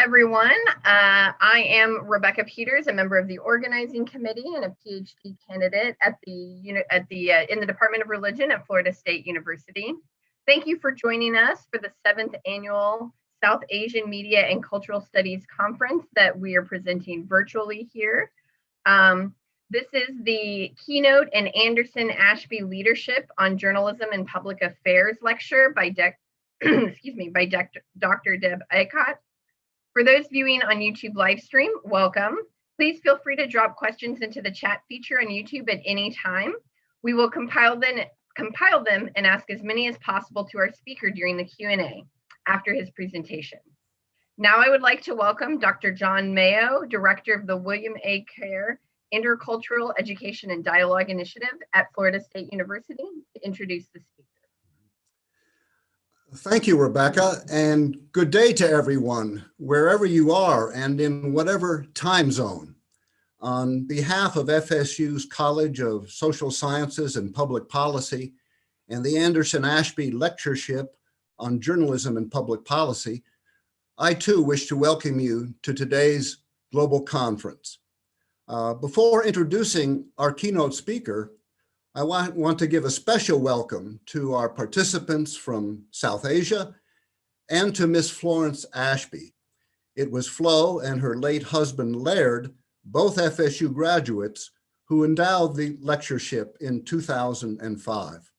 everyone. I am Rebecca Peters, a member of the organizing committee and a PhD candidate at in the Department of Religion at Florida State University. Thank you for joining us for the 7th annual South Asian Media and Cultural Studies Conference that we are presenting virtually here. This is the keynote and Anderson Ashby Leadership on Journalism and Public Affairs lecture by Dr. Deb Eichott. For those viewing on YouTube live stream, welcome. Please feel free to drop questions into the chat feature on YouTube at any time. We will compile them and ask as many as possible to our speaker during the Q&A after his presentation. Now I would like to welcome Dr. John Mayo, Director of the William A. Kerr Intercultural Education and Dialogue Initiative at Florida State University, to introduce the speaker. Thank you, Rebecca, and good day to everyone, wherever you are and in whatever time zone. On behalf of FSU's College of Social Sciences and Public Policy and the Anderson Ashby Lectureship on Journalism and Public Policy, I too wish to welcome you to today's global conference. Before introducing our keynote speaker, I want to give a special welcome to our participants from South Asia and to Miss Florence Ashby. It was Flo and her late husband Laird, both FSU graduates, who endowed the lectureship in 2005.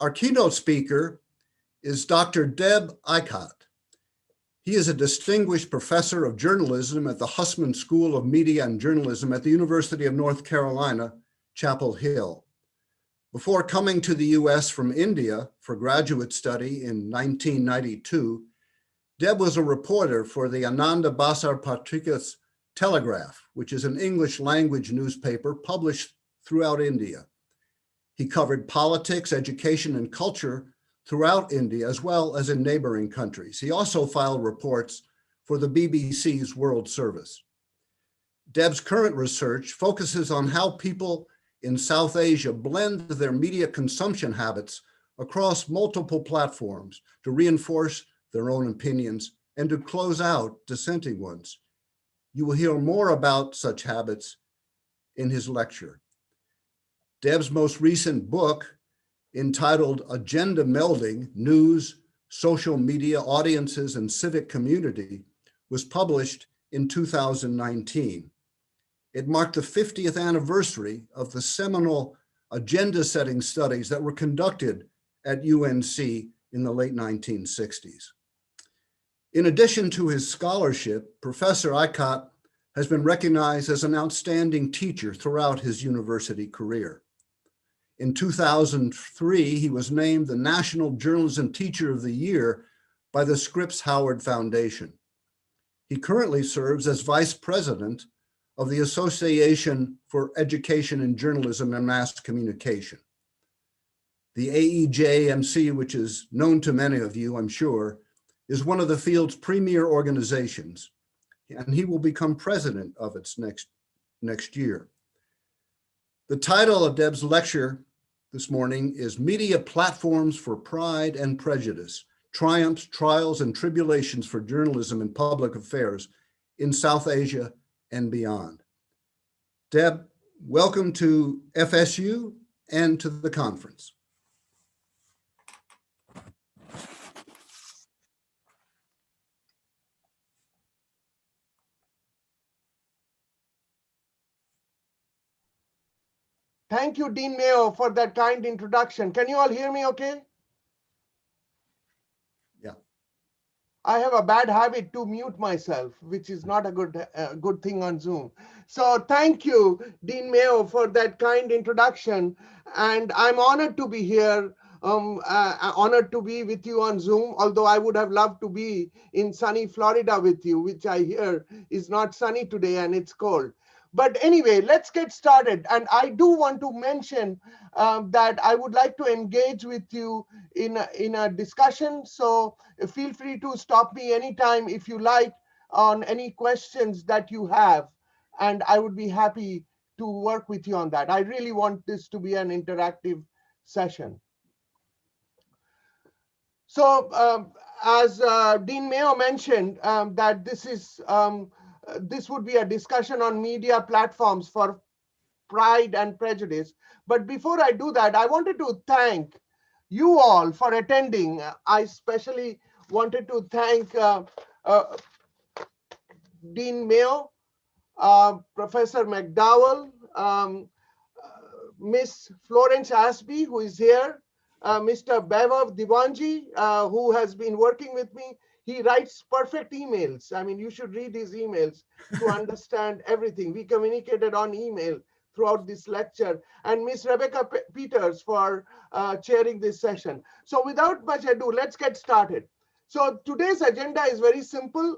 Our keynote speaker is Dr. Deb Eichott. He is a distinguished professor of journalism at the Hussman School of Media and Journalism at the University of North Carolina, Chapel Hill. Before coming to the US from India for graduate study in 1992, Deb was a reporter for the Ananda Basar Patrikas Telegraph, which is an English language newspaper published throughout India. He covered politics, education, and culture throughout India, as well as in neighboring countries. He also filed reports for the BBC's World Service. Deb's current research focuses on how people in South Asia blend their media consumption habits across multiple platforms to reinforce their own opinions and to close out dissenting ones. You will hear more about such habits in his lecture. Deb's most recent book, entitled Agenda Melding: News, Social Media, Audiences, and Civic Community, was published in 2019. It marked the 50th anniversary of the seminal agenda-setting studies that were conducted at UNC in the late 1960s. In addition to his scholarship, Professor Eichott has been recognized as an outstanding teacher throughout his university career. In 2003, he was named the National Journalism Teacher of the Year by the Scripps Howard Foundation. He currently serves as Vice President of the Association for Education in Journalism and Mass Communication. The AEJMC, which is known to many of you, I'm sure, is one of the field's premier organizations, and he will become president of its next year. The title of Deb's lecture this morning is Media Platforms for Pride and Prejudice: Triumphs, Trials, and Tribulations for Journalism and Public Affairs in South Asia and Beyond. Deb, welcome to FSU and to the conference. Thank you, Dean Mayo, for that kind introduction. Can you all hear me okay? Yeah. I have a bad habit to mute myself, which is not a good thing on Zoom. So thank you, Dean Mayo, for that kind introduction. And I'm honored to be here, honored to be with you on Zoom, although I would have loved to be in sunny Florida with you, which I hear is not sunny today and it's cold. But anyway, let's get started. And I do want to mention that I would like to engage with you in a discussion. So feel free to stop me anytime if you like on any questions that you have. And I would be happy to work with you on that. I really want this to be an interactive session. So as Dean Mayo mentioned, that this would be a discussion on media platforms for Pride and Prejudice. But before I do that, I wanted to thank you all for attending. I especially wanted to thank uh, Dean Mayo, Professor McDowell, Miss Florence Ashby, who is here, Mr. Bevav Divanji, who has been working with me. He writes perfect emails. I mean, you should read his emails to understand everything. We communicated on email throughout this lecture, and Miss Rebecca Peters for chairing this session. So without much ado, let's get started. So today's agenda is very simple.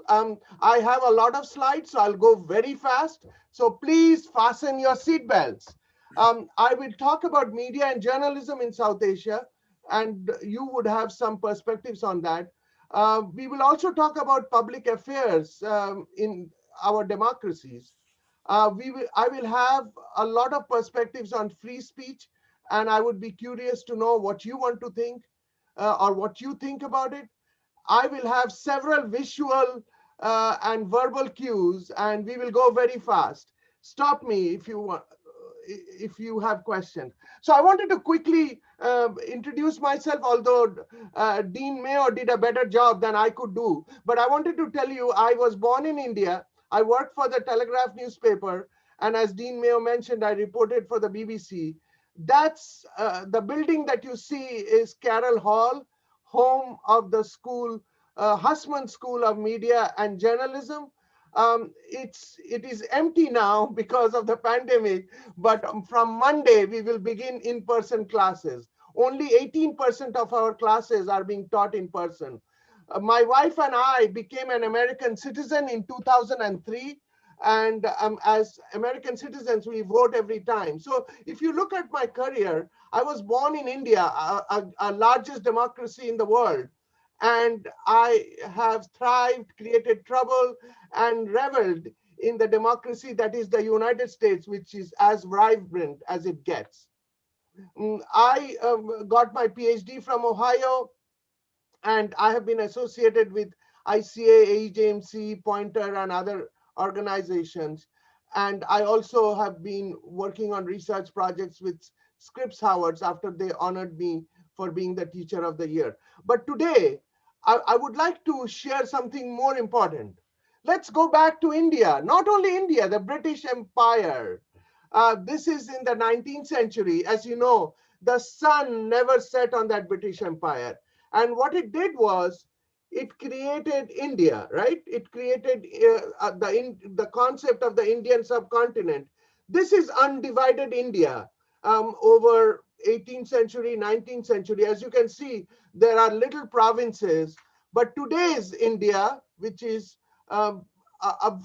I have a lot of slides, so I'll go very fast. So please fasten your seatbelts. I will talk about media and journalism in South Asia, and you would have some perspectives on that. We will also talk about public affairs in our democracies. I will have a lot of perspectives on free speech, and I would be curious to know what you want to think or what you think about it. I will have several visual and verbal cues, and we will go very fast. Stop me if you want, if you have questions. So I wanted to quickly introduce myself, although Dean Mayo did a better job than I could do. But I wanted to tell you, I was born in India. I worked for the Telegraph newspaper. And as Dean Mayo mentioned, I reported for the BBC. That's the building that you see is Carroll Hall, home of the school, Hussman School of Media and Journalism. It is empty now because of the pandemic, but from Monday we will begin in-person classes. Only 18% of our classes are being taught in person. My wife and I became an American citizen in 2003. And as American citizens, we vote every time. So if you look at my career, I was born in India, a largest democracy in the world. And I have thrived, created trouble, and reveled in the democracy that is the United States, which is as vibrant as it gets. I got my PhD from Ohio, and I have been associated with ICA, AEJMC, Pointer, and other organizations. And I also have been working on research projects with Scripps Howards after they honored me for being the Teacher of the Year. But today, I would like to share something more important. Let's go back to India. Not only India, the British Empire. This is in the 19th century. As you know, the sun never set on that British Empire. And what it did was, it created India, right? It created the concept of the Indian subcontinent. This is undivided India over 18th century, 19th century. As you can see, there are little provinces, but today's India, which is a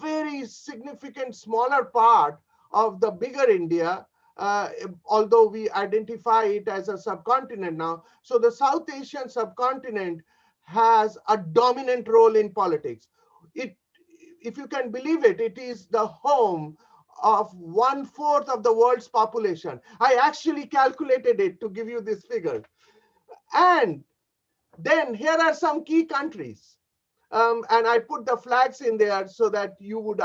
very significant smaller part of the bigger India, although we identify it as a subcontinent now. So the South Asian subcontinent has a dominant role in politics. If you can believe it, it is the home of 1/4 of the world's population. I actually calculated it to give you this figure. And then here are some key countries. And I put the flags in there so that you would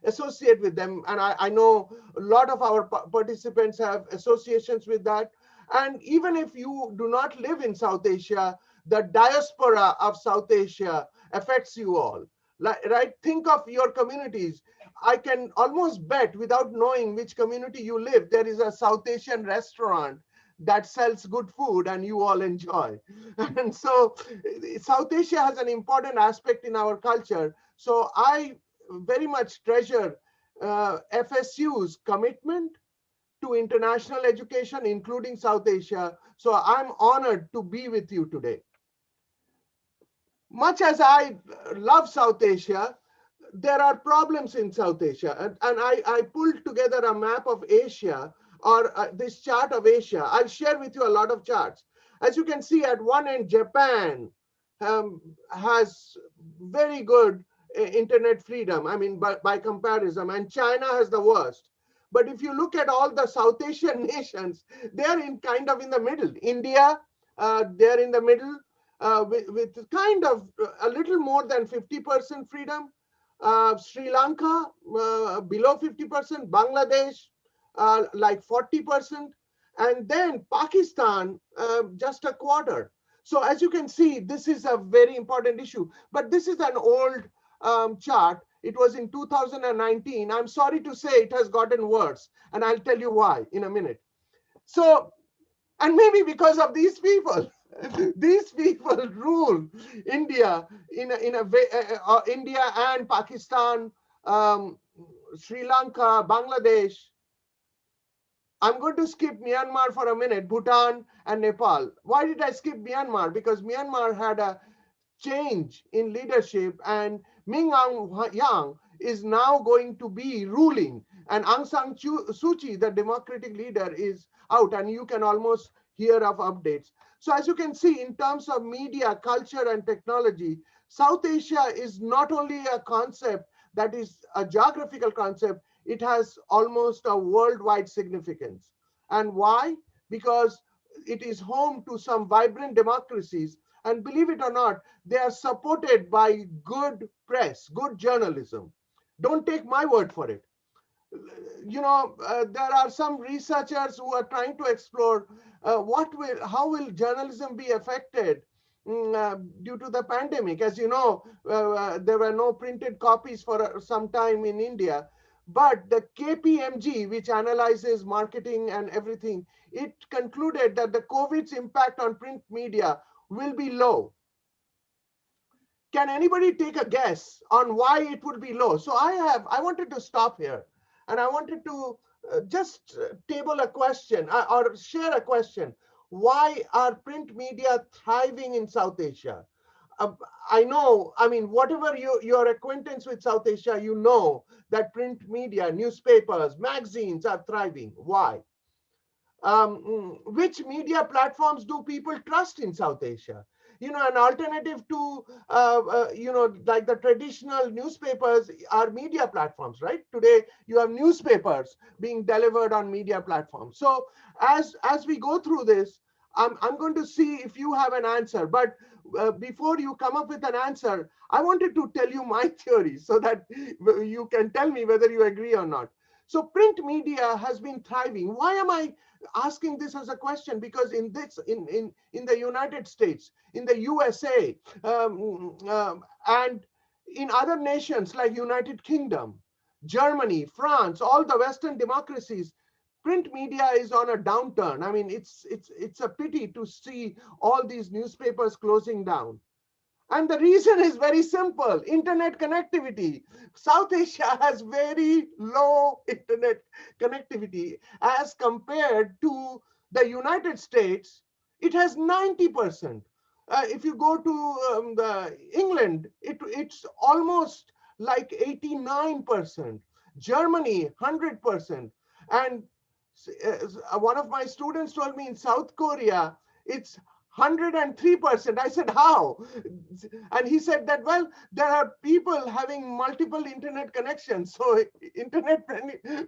associate with them. And I know a lot of our participants have associations with that. And even if you do not live in South Asia, the diaspora of South Asia affects you all. Right? Think of your communities. I can almost bet, without knowing which community you live, there is a South Asian restaurant that sells good food and you all enjoy. And so South Asia has an important aspect in our culture. So I very much treasure FSU's commitment to international education, including South Asia. So I'm honored to be with you today. Much as I love South Asia, there are problems in South Asia. And I pulled together a map of Asia, or this chart of Asia. I'll share with you a lot of charts. As you can see, at one end, Japan has very good internet freedom, I mean, by comparison, and China has the worst. But if you look at all the South Asian nations, they're in kind of in the middle. India, they're in the middle. with kind of a little more than 50% freedom. Sri Lanka, below 50%, Bangladesh, like 40%, and then Pakistan, just a quarter. So as you can see, this is a very important issue, but this is an old chart. It was in 2019. I'm sorry to say it has gotten worse, and I'll tell you why in a minute. So, and maybe because of these people, these people rule India in a way, India and Pakistan, um, Sri Lanka, Bangladesh. I'm going to skip Myanmar for a minute, Bhutan and Nepal. Why did I skip Myanmar? Because Myanmar had a change in leadership, and Min Aung Hlaing is now going to be ruling, and Aung San Suu Kyi, the democratic leader, is out, and you can almost hear of updates. So as you can see, in terms of media, culture, and technology, South Asia is not only a concept that is a geographical concept, it has almost a worldwide significance. And why? Because it is home to some vibrant democracies, and believe it or not, they are supported by good press, good journalism. Don't take my word for it. There are some researchers who are trying to explore how will journalism be affected due to the pandemic. As you know, there were no printed copies for some time in India, but the KPMG, which analyzes marketing and everything, it concluded that the COVID's impact on print media will be low. Can anybody take a guess on why it would be low? So I wanted to stop here, and I wanted to just table a question or share a question. Why are print media thriving in South Asia? Uh, I know, I mean, whatever your acquaintance with South Asia, you know that print media, newspapers, magazines are thriving. Why? Which media platforms do people trust in South Asia? An alternative to, like the traditional newspapers are media platforms, right? Today, you have newspapers being delivered on media platforms. So as we go through this, I'm going to see if you have an answer. But before you come up with an answer, I wanted to tell you my theory so that you can tell me whether you agree or not. So print media has been thriving. Why am I asking this as a question? Because in the United States, in the USA, and in other nations like United Kingdom, Germany, France, all the Western democracies, print media is on a downturn. I mean, it's a pity to see all these newspapers closing down. And the reason is very simple: internet connectivity. South Asia has very low internet connectivity as compared to the United States. It has 90%. If you go to England, it's almost like 89%. Germany, 100%. And one of my students told me in South Korea, it's 103%. I said, how? And he said that, well, there are people having multiple internet connections. So internet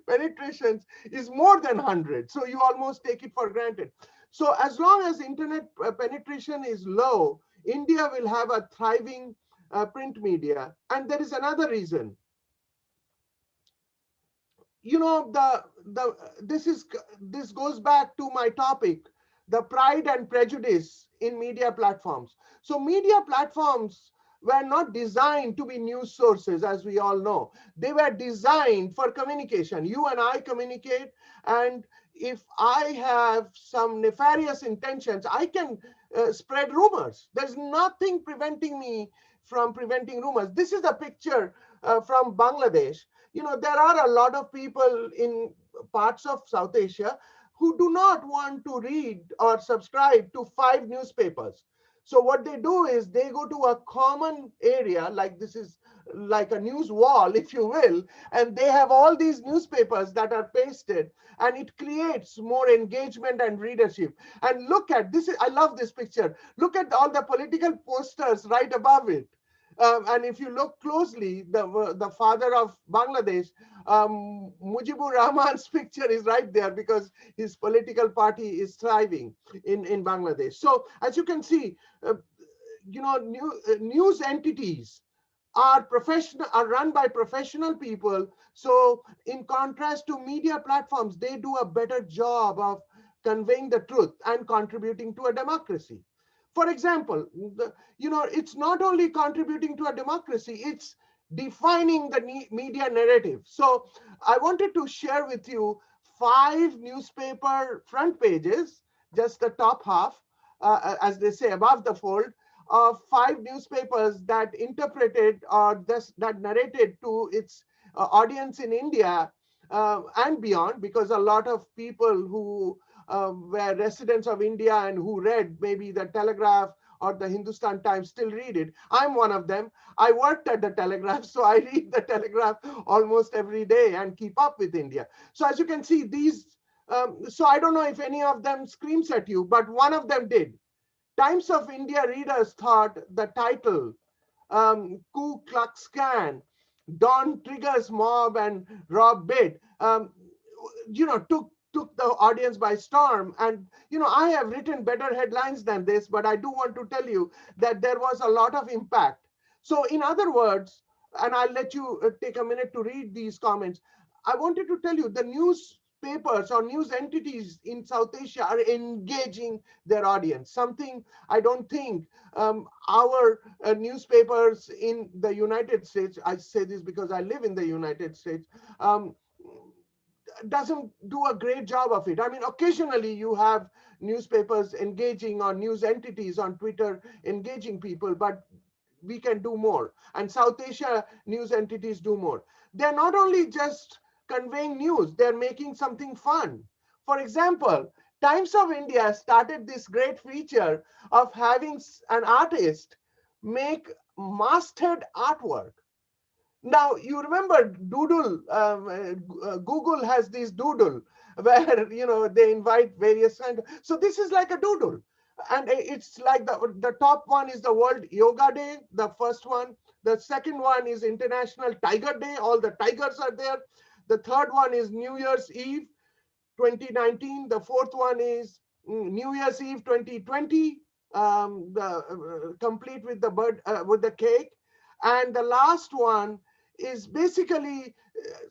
penetrations is more than 100. So you almost take it for granted. So as long as internet penetration is low, India will have a thriving print media. And there is another reason. This goes back to my topic, the pride and prejudice in media platforms. So media platforms were not designed to be news sources, as we all know. They were designed for communication. You and I communicate, and if I have some nefarious intentions, I can spread rumors. There's nothing preventing me from preventing rumors. This is a picture from Bangladesh. There are a lot of people in parts of South Asia who do not want to read or subscribe to 5 newspapers. So what they do is they go to a common area, like this is like a news wall, if you will, and they have all these newspapers that are pasted, and it creates more engagement and readership. And look at this, I love this picture. Look at all the political posters right above it. And if you look closely, the father of Bangladesh, Mujibur Rahman's picture is right there because his political party is thriving in Bangladesh. So as you can see, news entities are run by professional people. So in contrast to media platforms, they do a better job of conveying the truth and contributing to a democracy. For example, it's not only contributing to a democracy, it's defining the media narrative. So I wanted to share with you 5 newspaper front pages, just the top half, as they say, above the fold, of 5 newspapers that interpreted or that narrated to its audience in India and beyond, because a lot of people who were residents of India and who read maybe the Telegraph or the Hindustan Times still read it. I'm one of them. I worked at the Telegraph, so I read the Telegraph almost every day and keep up with India. So as you can see, so I don't know if any of them screams at you, but one of them did. Times of India readers thought the title, Ku Klux Klan, Don Triggers Mob and Rob Bid, took the audience by storm. And I have written better headlines than this, but I do want to tell you that there was a lot of impact. So in other words, and I'll let you take a minute to read these comments, I wanted to tell you the newspapers or news entities in South Asia are engaging their audience, something I don't think our newspapers in the United States, I say this because I live in the United States, doesn't do a great job of it. I mean, occasionally you have newspapers engaging, or news entities on Twitter engaging people, but we can do more. And South Asia news entities do more. They're not only just conveying news, they're making something fun. For example, Times of India started this great feature of having an artist make masthead artwork. Now, you remember Doodle, Google has this Doodle where, they invite various kinds. So this is like a Doodle. And it's like the top one is the World Yoga Day, the first one. The second one is International Tiger Day. All the tigers are there. The third one is New Year's Eve 2019. The fourth one is New Year's Eve 2020, complete with the bird, with the cake. And the last one is basically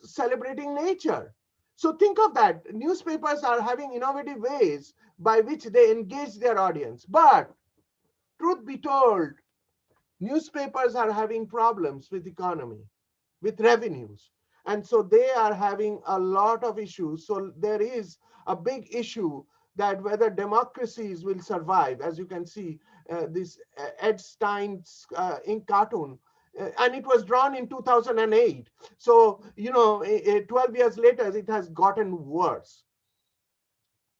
celebrating nature. So think of that. Newspapers are having innovative ways by which they engage their audience. But truth be told, newspapers are having problems with economy, with revenues. And so they are having a lot of issues. So there is a big issue that whether democracies will survive. As you can see, this Ed Stein's ink cartoon, and it was drawn in 2008. So, 12 years later, it has gotten worse.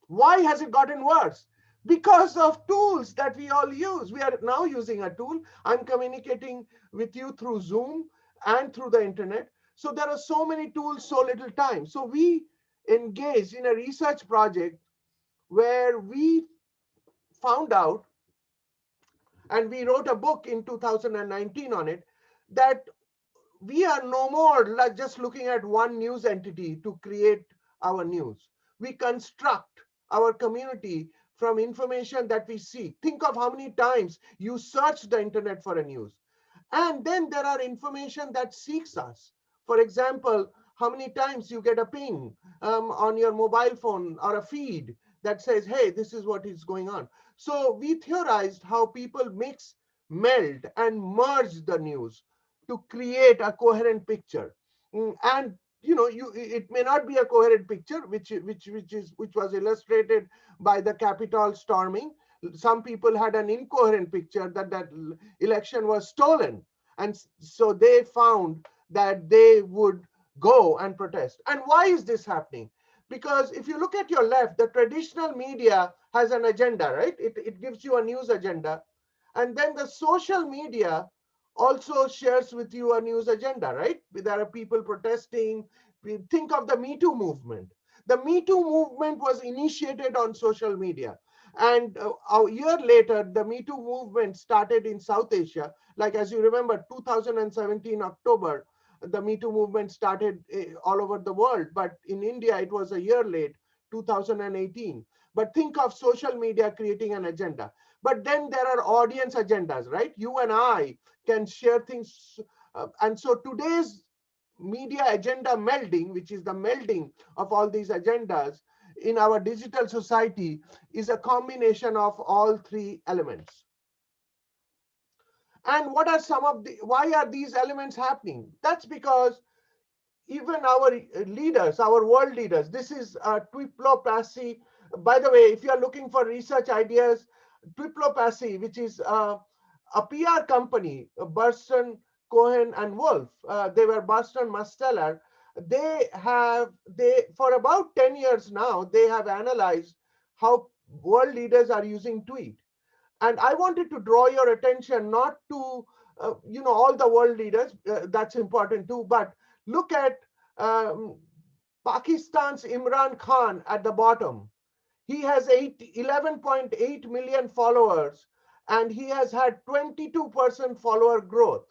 Why has it gotten worse? Because of tools that we all use. We are now using a tool. I'm communicating with you through Zoom and through the internet. So there are so many tools, so little time. So we engaged in a research project where we found out, and we wrote a book in 2019 on it, that we are no more like just looking at one news entity to create our news. We construct our community from information that we see. Think of how many times you search the internet for a news. And then there are information that seeks us. For example, how many times you get a ping on your mobile phone or a feed that says, hey, this is what is going on. So we theorized how people mix, meld, and merge the news to create a coherent picture. And it may not be a coherent picture, which was illustrated by the Capitol storming. Some people had an incoherent picture that election was stolen, and so they found that they would go and protest. And why is this happening? Because if you look at your left, the traditional media has an agenda, right? It gives you a news agenda, and then the social media also shares with you a news agenda, right? There are people protesting. We think of the Me Too movement. The Me Too movement was initiated on social media. And a year later, the Me Too movement started in South Asia. Like, as you remember, 2017, October, the Me Too movement started all over the world. But in India, it was a year late, 2018. but think of social media creating an agenda. But then there are audience agendas, right? You and I can share things. And so today's media agenda melding, which is the melding of all these agendas in our digital society, is a combination of all three elements. And what are some of the, why are these elements happening? That's because even our leaders, our world leaders, this is Twiplopacy. By the way, if you are looking for research ideas, Twiplopacy, which is a PR company, Burston, Cohen, and Wolf, they were Burston Musteller. They for about 10 years now, they have analyzed how world leaders are using tweet. And I wanted to draw your attention not to all the world leaders, that's important too, but look at um, Pakistan's Imran Khan at the bottom. He has 11.8 million followers, and he has had 22% follower growth.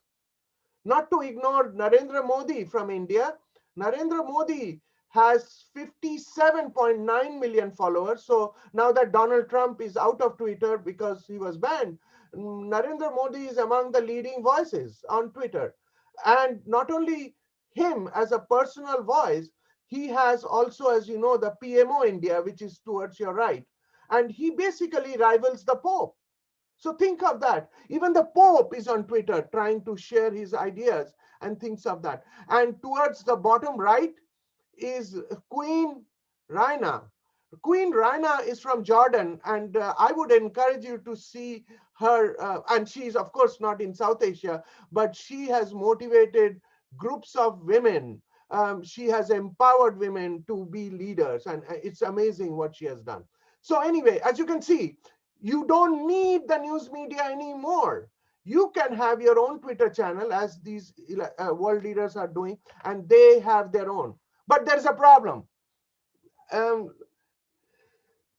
Not to ignore Narendra Modi from India. Narendra Modi has 57.9 million followers. So now that Donald Trump is out of Twitter because he was banned, Narendra Modi is among the leading voices on Twitter. And not only him as a personal voice, he has also, as you know, the PMO India, which is towards your right. And he basically rivals the Pope. So think of that. Even the Pope is on Twitter trying to share his ideas and things of that. And towards the bottom right is Queen Raina. Queen Raina is from Jordan, and I would encourage you to see her. And she's, of course, not in South Asia, but she has motivated groups of women. She has empowered women to be leaders, and it's amazing what she has done. So anyway, as you can see, you don't need the news media anymore. You can have your own Twitter channel, as these world leaders are doing, and they have their own. But there's a problem. Um,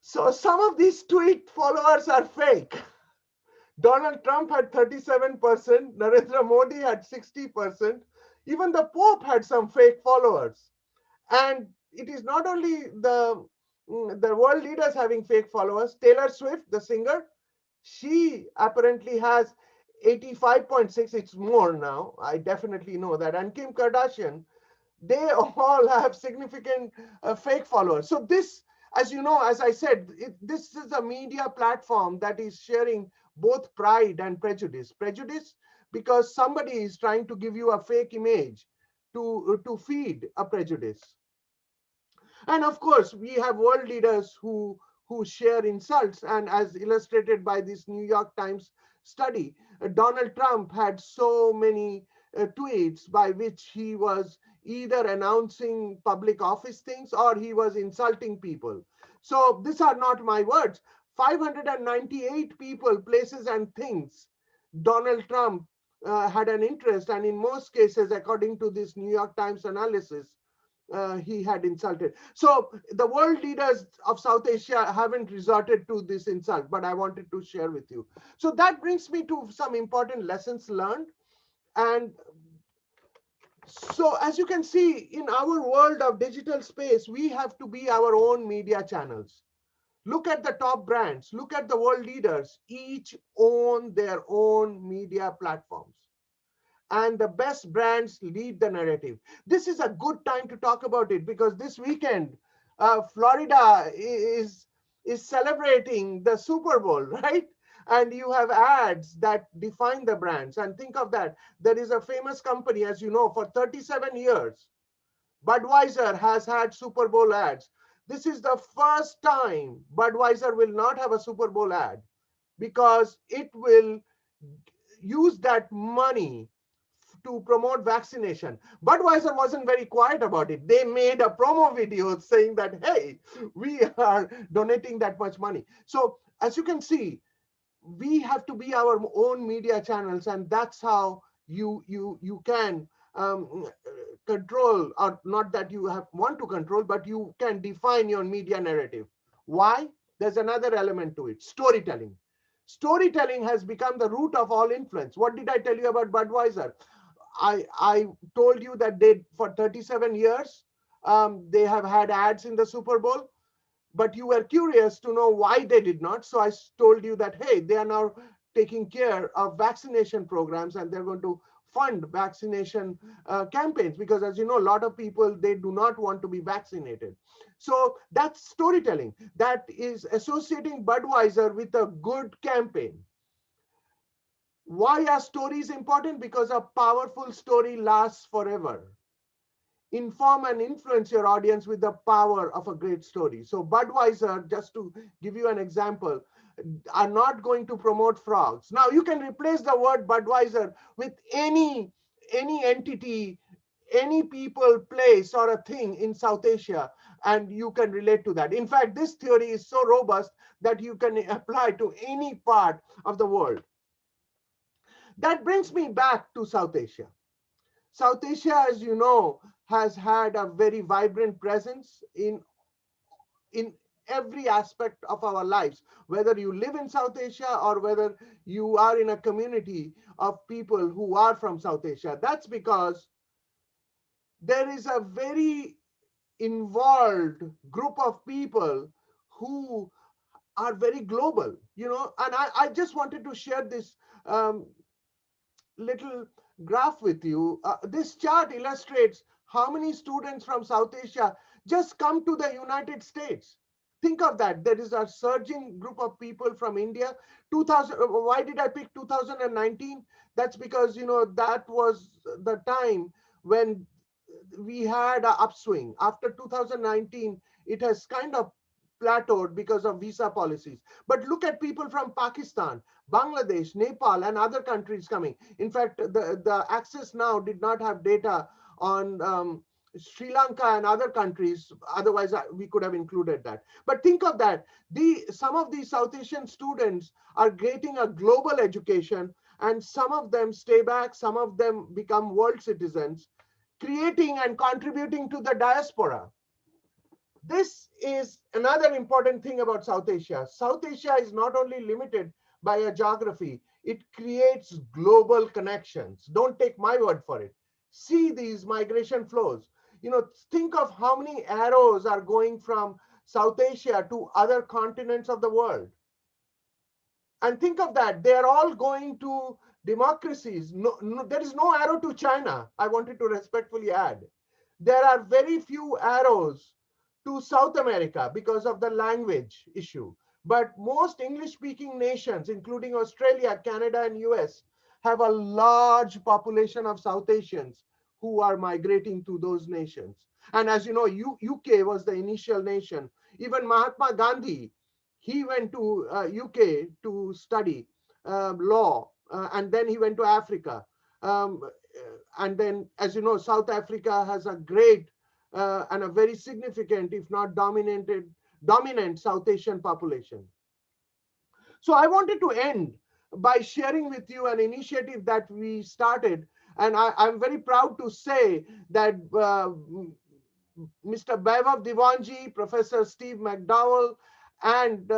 so some of these tweet followers are fake. Donald Trump had 37%, Narendra Modi had 60%, even the Pope had some fake followers. And it is not only the world leaders having fake followers. Taylor Swift, the singer, she apparently has 85.6, it's more now, I definitely know that. And Kim Kardashian, they all have significant fake followers. So this, as you know, as I said, this is a media platform that is sharing both pride and prejudice. Prejudice because somebody is trying to give you a fake image to feed a prejudice. And of course, we have world leaders who share insults. And as illustrated by this New York Times study, Donald Trump had so many tweets by which he was either announcing public office things or he was insulting people. So these are not my words. 598 people, places, and things Donald Trump had an interest, and in most cases, according to this New York Times analysis, he had insulted. So the world leaders of South Asia haven't resorted to this insult, but I wanted to share with you. So that brings me to some important lessons learned. And so as you can see, in our world of digital space, we have to be our own media channels. Look at the top brands, look at the world leaders, each own their own media platforms. And the best brands lead the narrative. This is a good time to talk about it because this weekend, Florida is celebrating the Super Bowl, right? And you have ads that define the brands. And think of that. There is a famous company, as you know, for 37 years. Budweiser has had Super Bowl ads. This is the first time Budweiser will not have a Super Bowl ad because it will use that money to promote vaccination. Budweiser wasn't very quiet about it. They made a promo video saying that, hey, we are donating that much money. So as you can see, we have to be our own media channels, and that's how you can control, or not that you want to control, but you can define your media narrative. Why? There's another element to it: storytelling. Storytelling has become the root of all influence. What did I tell you about Budweiser? I told you that they, for 37 years, they have had ads in the Super Bowl. but you were curious to know why they did not. So I told you that, hey, they are now taking care of vaccination programs and they're going to fund vaccination campaigns, because as you know, a lot of people, they do not want to be vaccinated. So that's storytelling. That is associating Budweiser with a good campaign. Why are stories important? Because a powerful story lasts forever. Inform and influence your audience with the power of a great story. So Budweiser, just to give you an example, are not going to promote frogs. Now you can replace the word Budweiser with any entity, any people, place, or a thing in South Asia, and you can relate to that. In fact, this theory is so robust that you can apply to any part of the world. That brings me back to South Asia. South Asia, as you know, has had a very vibrant presence in every aspect of our lives, whether you live in South Asia or whether you are in a community of people who are from South Asia. That's because there is a very involved group of people who are very global, and I just wanted to share this um, little graph with you. This chart illustrates how many students from South Asia just come to the United States. Think of that. There is a surging group of people from India. 2000. Why did I pick 2019? That's because that was the time when we had an upswing. After 2019, it has kind of plateaued because of visa policies. But look at people from Pakistan, Bangladesh, Nepal, and other countries coming. In fact, the Access Now did not have data on Sri Lanka and other countries. Otherwise, we could have included that. But think of that. Some of these South Asian students are getting a global education, and some of them stay back, some of them become world citizens, creating and contributing to the diaspora. This is another important thing about South Asia. South Asia is not only limited by a geography, it creates global connections. Don't take my word for it. See these migration flows. Think of how many arrows are going from South Asia to other continents of the world. And think of that, they're all going to democracies. There is no arrow to China, I wanted to respectfully add. There are very few arrows to South America because of the language issue. But most English-speaking nations, including Australia, Canada, and US, have a large population of South Asians who are migrating to those nations. And as you know, UK was the initial nation. Even Mahatma Gandhi, he went to UK to study law, and then he went to Africa. And then, as you know, South Africa has a great and a very significant, if not dominant South Asian population. So I wanted to end by sharing with you an initiative that we started. And I'm very proud to say that Mr. Vaibhav Divanji, Professor Steve McDowell, and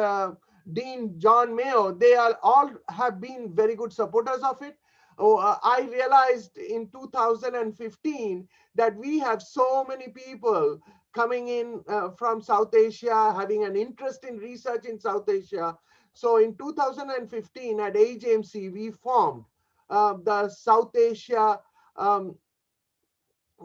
Dean John Mayo, they all have been very good supporters of it. I realized in 2015 that we have so many people coming in from South Asia, having an interest in research in South Asia. So in 2015 at AGMC, we formed the South Asia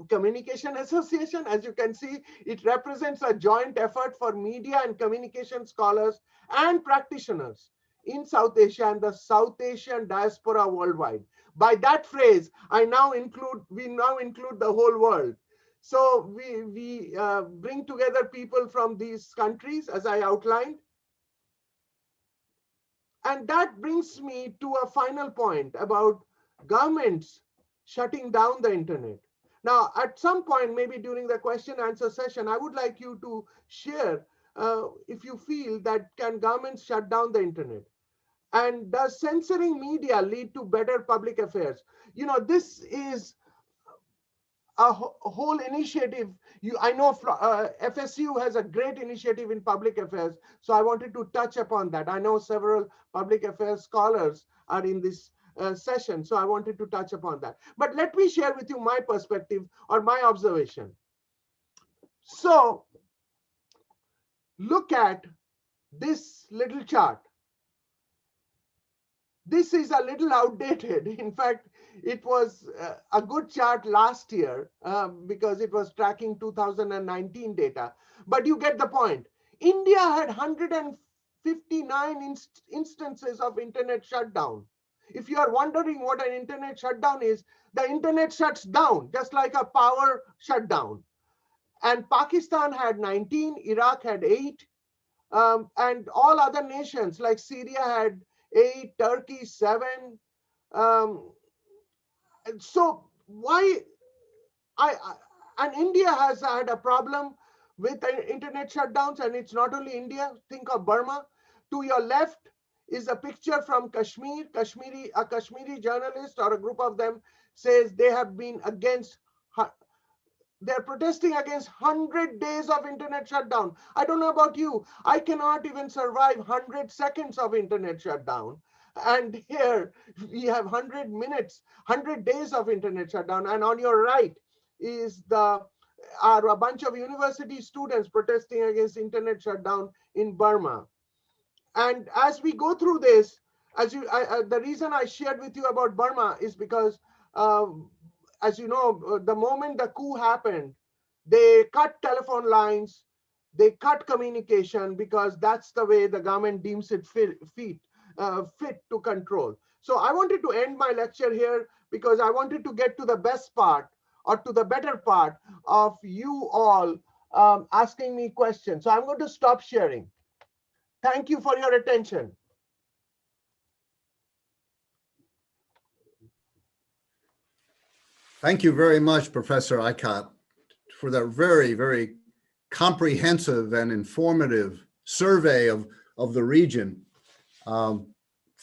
Communication Association. As you can see, it represents a joint effort for media and communication scholars and practitioners in South Asia and the South Asian diaspora worldwide. By that phrase, we now include the whole world. So we bring together people from these countries, as I outlined. And that brings me to a final point about governments shutting down the internet. Now, at some point, maybe during the question answer session, I would like you to share if you feel that can governments shut down the internet? And does censoring media lead to better public affairs? This is a whole initiative. I know FSU has a great initiative in public affairs, so I wanted to touch upon that. I know several public affairs scholars are in this session, so I wanted to touch upon that. But let me share with you my perspective or my observation. So look at this little chart. This is a little outdated. In fact, it was a good chart last year because it was tracking 2019 data. But you get the point. India had 159 instances of internet shutdown. If you are wondering what an internet shutdown is, the internet shuts down just like a power shutdown. And Pakistan had 19, Iraq had 8, and all other nations like Syria had 8, Turkey 7. Um, so why and India has had a problem with internet shutdowns, and it's not only India. Think of Burma. To your left is a picture from Kashmir. A Kashmiri journalist or a group of them says they have been against, they're protesting against 100 days of internet shutdown. I don't know about you. I cannot even survive 100 seconds of internet shutdown. And here we have 100 minutes, 100 days of internet shutdown. And on your right is are a bunch of university students protesting against internet shutdown in Burma. And as we go through this, the reason I shared with you about Burma is because as you know, the moment the coup happened, they cut telephone lines, they cut communication because that's the way the government deems it fit to control. So I wanted to end my lecture here because I wanted to get to the best part or to the better part of you all asking me questions. So I'm going to stop sharing. Thank you for your attention. Thank you very much, Professor Icott, for that very, very comprehensive and informative survey of the region.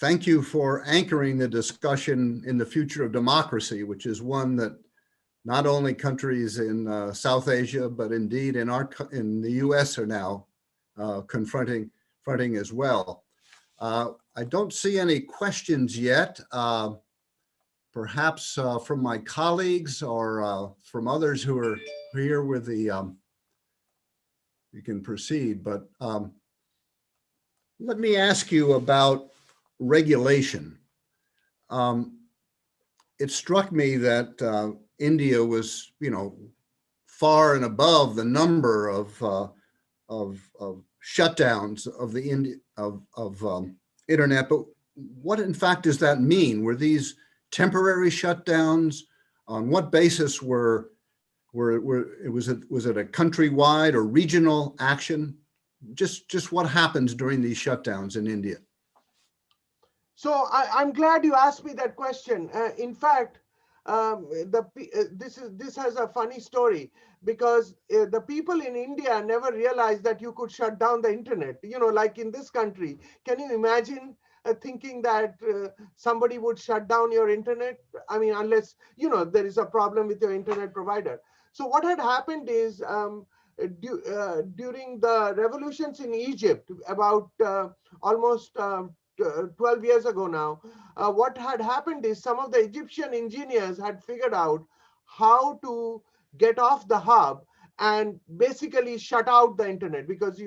Thank you for anchoring the discussion in the future of democracy, which is one that not only countries in South Asia, but indeed in the US are now confronting as well. I don't see any questions yet. Perhaps from my colleagues or from others who are here with the, you can proceed, but let me ask you about regulation. It struck me that India was, far and above the number of shutdowns of the internet. But what, in fact, does that mean? Were these temporary shutdowns? On what basis was it a countrywide or regional action? Just what happens during these shutdowns in India? So I'm glad you asked me that question. In fact, this has a funny story because the people in India never realized that you could shut down the internet. Like in this country, can you imagine thinking that somebody would shut down your internet? I mean, unless there is a problem with your internet provider. So what had happened is during the revolutions in Egypt about almost 12 years ago now, what had happened is some of the Egyptian engineers had figured out how to get off the hub and basically shut out the internet because,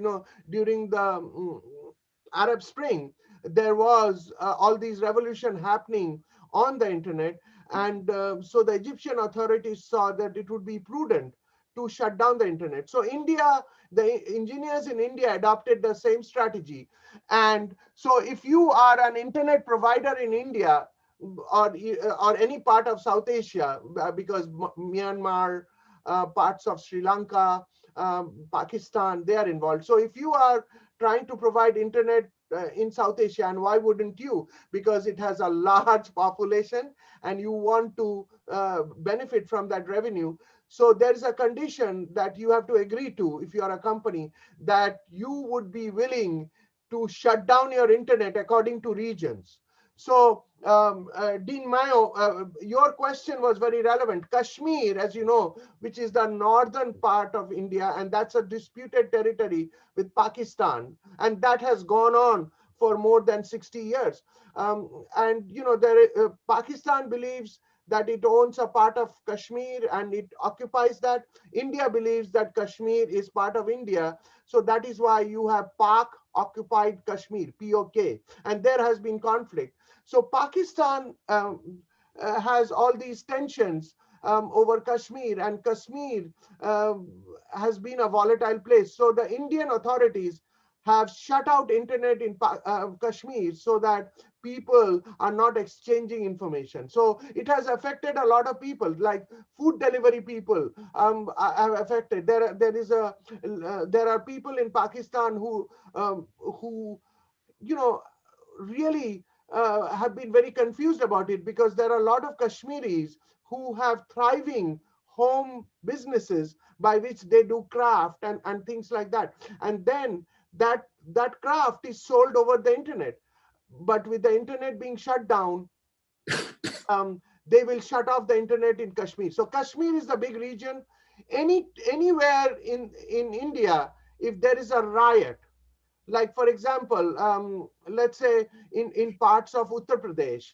during the Arab Spring, there was all these revolution happening on the internet. And so the Egyptian authorities saw that it would be prudent to shut down the internet. So the engineers in India adopted the same strategy. And so if you are an internet provider in India or any part of South Asia, because Myanmar, parts of Sri Lanka, Pakistan, they are involved. So if you are trying to provide internet in South Asia, and why wouldn't you? Because it has a large population and you want to benefit from that revenue. So there is a condition that you have to agree to if you are a company, that you would be willing to shut down your internet according to regions. So Dean Mayo, your question was very relevant. Kashmir, as you know, which is the northern part of India, and that's a disputed territory with Pakistan, and that has gone on for more than 60 years. And Pakistan believes that it owns a part of Kashmir and it occupies that. India believes that Kashmir is part of India. So that is why you have Pak occupied Kashmir, POK, and there has been conflict. So Pakistan has all these tensions over Kashmir, and Kashmir has been a volatile place. So the Indian authorities have shut out internet in Kashmir so that people are not exchanging information. So it has affected a lot of people, like food delivery people are affected. There are people in Pakistan who really have been very confused about it, because there are a lot of Kashmiris who have thriving home businesses by which they do craft and things like that. And then that craft is sold over the internet. But with the internet being shut down, they will shut off the internet in Kashmir. So Kashmir is the big region. Anywhere in India, if there is a riot, like for example, let's say in parts of Uttar Pradesh,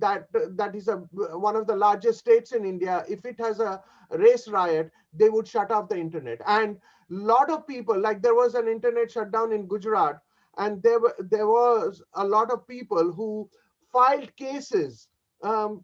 that is one of the largest states in India. If it has a race riot, they would shut off the internet. And lot of people, like there was an internet shutdown in Gujarat, and there was a lot of people who filed cases, um,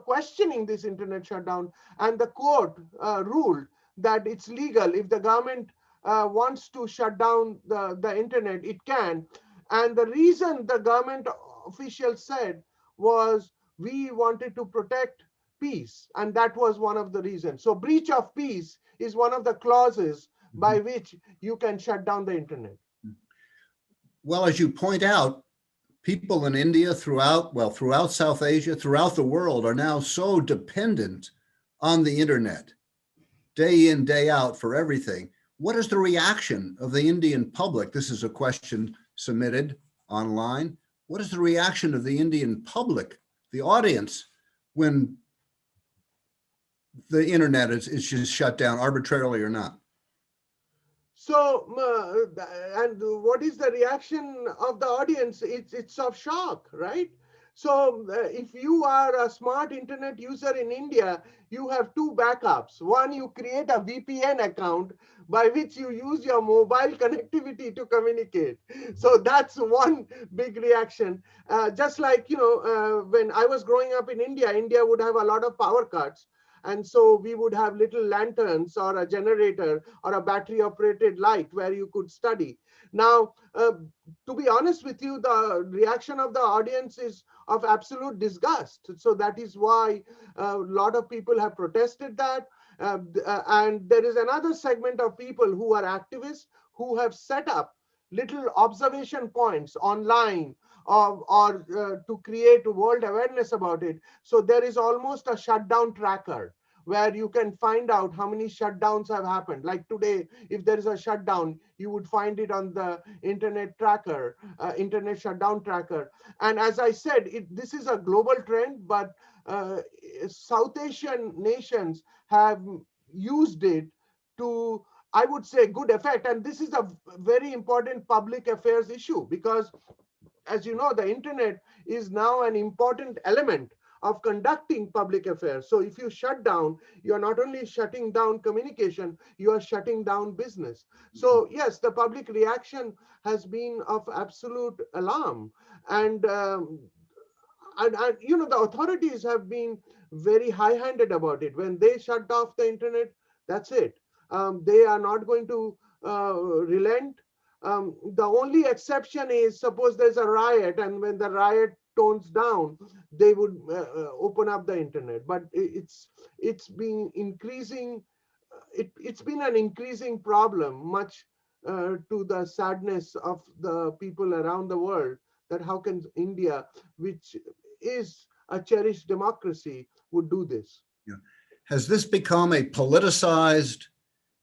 questioning this internet shutdown, and the court ruled that it's legal. If the government wants to shut down the internet, it can. And the reason the government officials said was, we wanted to protect peace, and that was one of the reasons. So breach of peace is one of the clauses by which you can shut down the internet. Well, as you point out, people in India, throughout South Asia, throughout the world, are now so dependent on the internet, day in, day out, for everything. What is the reaction of the Indian public? This is a question submitted online. What is the reaction of the Indian public, the audience, when the internet is just shut down arbitrarily or not? So, and what is the reaction of the audience? It's of shock, right? So, if you are a smart internet user in India, you have two backups. One, you create a VPN account by which you use your mobile connectivity to communicate. So that's one big reaction. Just like, when I was growing up in India, India would have a lot of power cuts. And so we would have little lanterns or a generator or a battery operated light where you could study. Now, to be honest with you, the reaction of the audience is of absolute disgust. So that is why a lot of people have protested that. And there is another segment of people who are activists who have set up little observation points online, or to create world awareness about it. So there is almost a shutdown tracker where you can find out how many shutdowns have happened. Like today, if there is a shutdown, you would find it on the internet tracker, internet shutdown tracker. And as I said, this is a global trend, but South Asian nations have used it to, I would say, good effect. And this is a very important public affairs issue, because as you know, the internet is now an important element of conducting public affairs. So if you shut down, you're not only shutting down communication, you are shutting down business. So yes, the public reaction has been of absolute alarm. And the authorities have been very high-handed about it. When they shut off the internet, that's it. They are not going to relent. The only exception is, suppose there's a riot, and when the riot tones down, they would open up the internet. But it's been increasing. It's been an increasing problem, much to the sadness of the people around the world, that how can India, which is a cherished democracy, would do this. Yeah. Has this become a politicized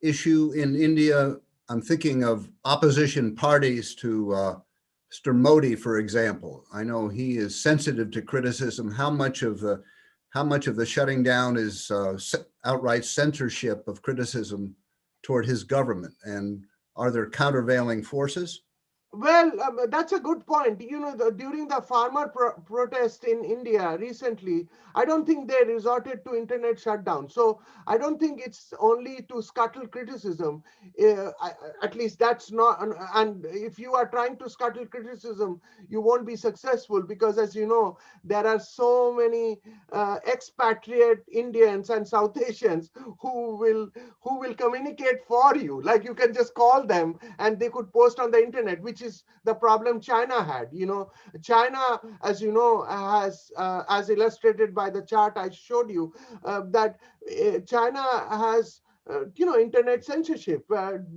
issue in India? I'm thinking of opposition parties to Mr. Modi, for example. I know he is sensitive to criticism. How much of the shutting down is outright censorship of criticism toward his government? And are there countervailing forces? Well, that's a good point. During the farmer protest in India recently, I don't think they resorted to internet shutdown. So I don't think it's only to scuttle criticism. At least that's not. And if you are trying to scuttle criticism, you won't be successful because, as you know, there are so many expatriate Indians and South Asians who will communicate for you. Like you can just call them and they could post on the internet, which is the problem China had. China, as you know, has, as illustrated by the chart I showed you, that China has internet censorship.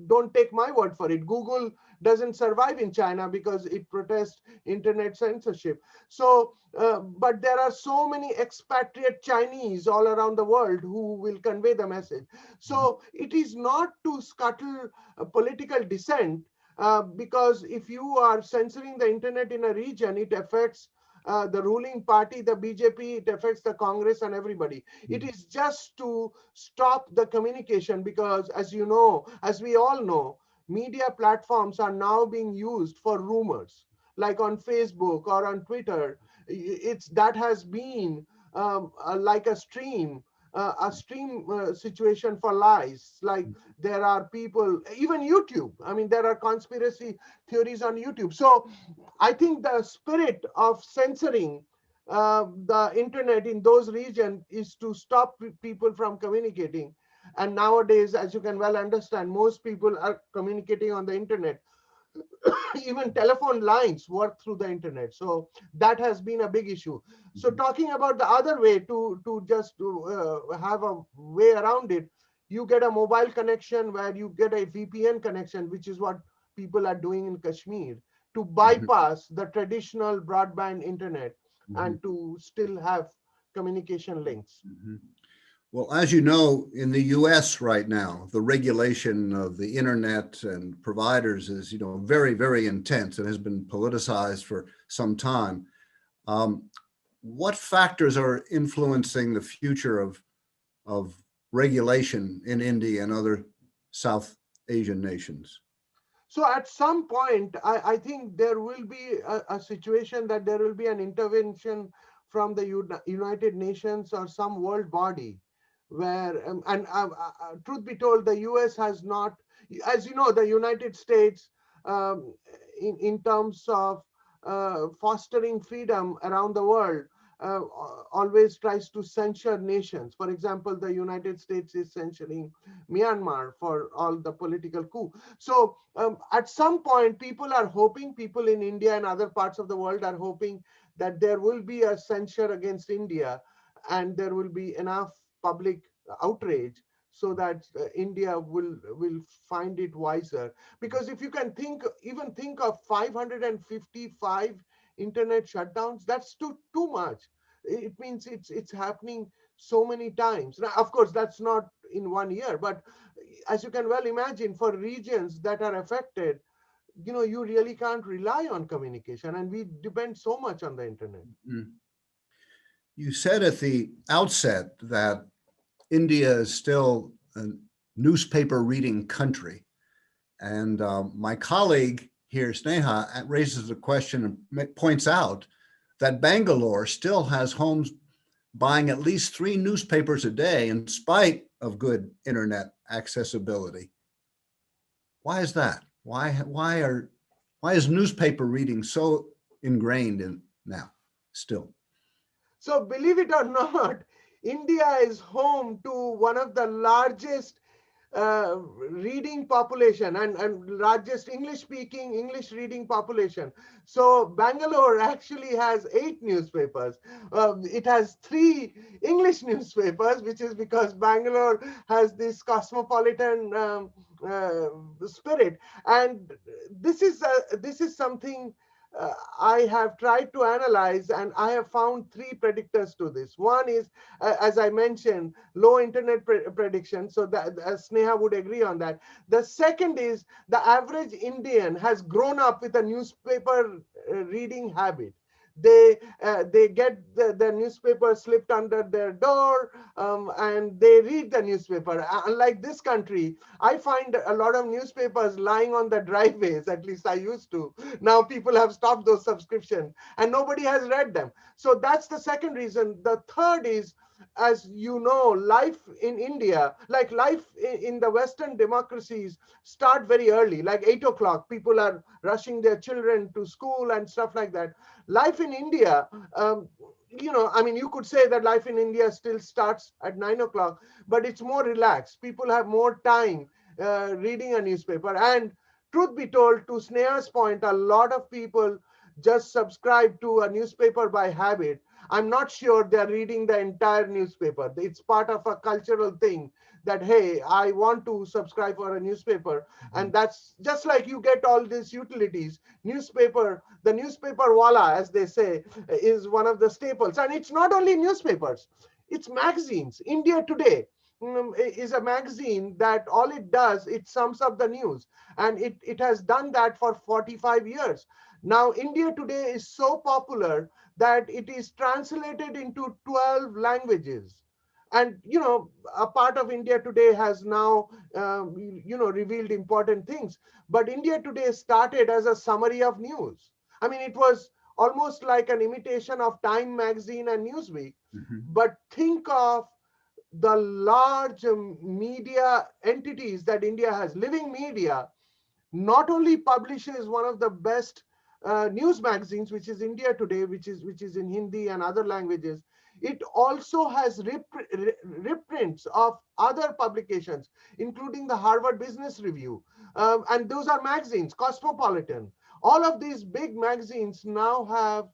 Don't take my word for it. Google doesn't survive in China because it protests internet censorship. So, but there are so many expatriate Chinese all around the world who will convey the message. So it is not to scuttle political dissent, because if you are censoring the internet in a region, it affects the ruling party, the BJP, it affects the Congress and everybody. It is just to stop the communication because, as you know, as we all know, media platforms are now being used for rumors, like on Facebook or on Twitter. It's that has been like a stream situation for lies. Like there are people, even YouTube. I mean, there are conspiracy theories on YouTube. So I think the spirit of censoring the internet in those regions is to stop people from communicating. And nowadays, as you can well understand, most people are communicating on the internet. Even telephone lines work through the internet, so that has been a big issue. So talking about the other way to just have a way around it, you get a mobile connection where you get a VPN connection, which is what people are doing in Kashmir to Mhm, bypass the traditional broadband internet mhm, and to still have communication links. mhm. Well, as you know, in the US right now, the regulation of the internet and providers is, very, very intense and has been politicized for some time. Um, what factors are influencing the future of regulation in India and other South Asian nations? So at some point, I think there will be a situation that there will be an intervention from the United Nations or some world body where, and truth be told, the US has not, as you know, the United States, um, in terms of fostering freedom around the world, always tries to censure nations. For example, the United States is censuring Myanmar for all the political coup. So at some point, people in India and other parts of the world are hoping that there will be a censure against India and there will be enough public outrage so that India will find it wiser. Because if you can even think of 555 internet shutdowns, that's too much. It means it's happening so many times. Now, of course, that's not in 1 year, but as you can well imagine, for regions that are affected, you really can't rely on communication, and we depend so much on the internet. Mm. You said at the outset that India is still a newspaper reading country. And my colleague here, Sneha, raises the question and points out that Bangalore still has homes buying at least 3 newspapers a day in spite of good internet accessibility. Why is that? Why is newspaper reading so ingrained in now still? So believe it or not, India is home to one of the largest reading population and largest English reading population. So Bangalore actually has 8 newspapers. It has 3 English newspapers, which is because Bangalore has this cosmopolitan spirit. And this is something I have tried to analyze, and I have found 3 predictors to this. One is, as I mentioned, low internet prediction. So that Sneha would agree on that. The second is the average Indian has grown up with a newspaper reading habit. They get the newspaper slipped under their door, and they read the newspaper. Unlike this country, I find a lot of newspapers lying on the driveways. At least I used to. Now people have stopped those subscriptions, and nobody has read them. So that's the second reason. The third is, as you know, life in India, like life in the Western democracies, start very early, like 8 o'clock. People are rushing their children to school and stuff like that. Life in India, I mean, you could say that life in India still starts at 9 o'clock, but it's more relaxed. People have more time reading a newspaper. And truth be told, to Sneha's point, a lot of people just subscribe to a newspaper by habit. I'm not sure they're reading the entire newspaper. It's part of a cultural thing that, hey, I want to subscribe for a newspaper. And that's just like you get all these utilities. Newspaper, the newspaper wala, as they say, is one of the staples. And it's not only newspapers, it's magazines. India Today is a magazine that all it does, it sums up the news. And it has done that for 45 years. Now, India Today is so popular that it is translated into 12 languages. And, a part of India Today has now, revealed important things. But India Today started as a summary of news. I mean, it was almost like an imitation of Time magazine and Newsweek. But think of the large media entities that India has. Living Media not only publishes one of the best news magazines, which is India Today, which is in Hindi and other languages. It also has reprints of other publications, including the Harvard Business Review, and those are magazines. Cosmopolitan. All of these big magazines now have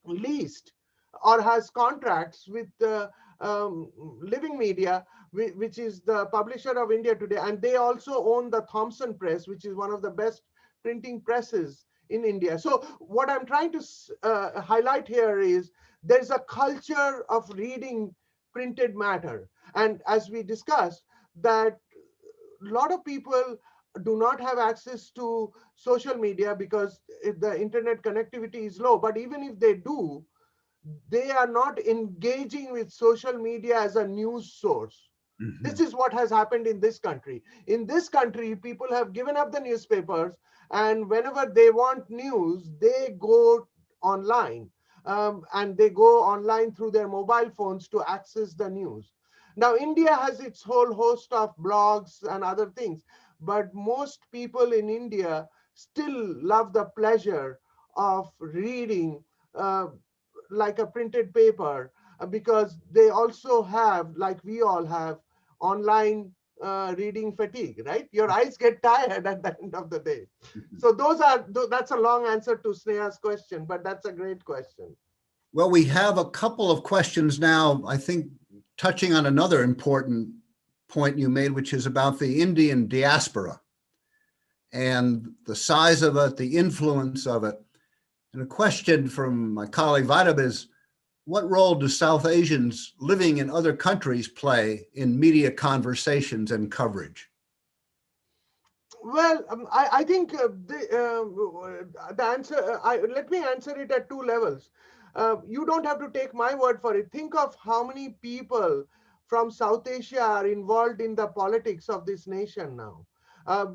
leased or has contracts with Living Media, which is the publisher of India Today, and they also own the Thomson Press, which is one of the best printing presses in India. So what I'm trying to highlight here is there's a culture of reading printed matter. And as we discussed, that a lot of people do not have access to social media because the internet connectivity is low. But even if they do, they are not engaging with social media as a news source. This is what has happened in this country. In this country, people have given up the newspapers, and whenever they want news, they go online. And they go online through their mobile phones to access the news. Now, India has its whole host of blogs and other things, but most people in India still love the pleasure of reading like a printed paper, because they also have, like we all have, online reading fatigue, right? Your eyes get tired at the end of the day. So that's a long answer to Sneha's question, but that's a great question. Well, we have a couple of questions now, I think, touching on another important point you made, which is about the Indian diaspora and the size of it, the influence of it. And a question from my colleague Vaidab is, what role do South Asians living in other countries play in media conversations and coverage? Well, I think the answer, let me answer it at two levels. You don't have to take my word for it. Think of how many people from South Asia are involved in the politics of this nation now.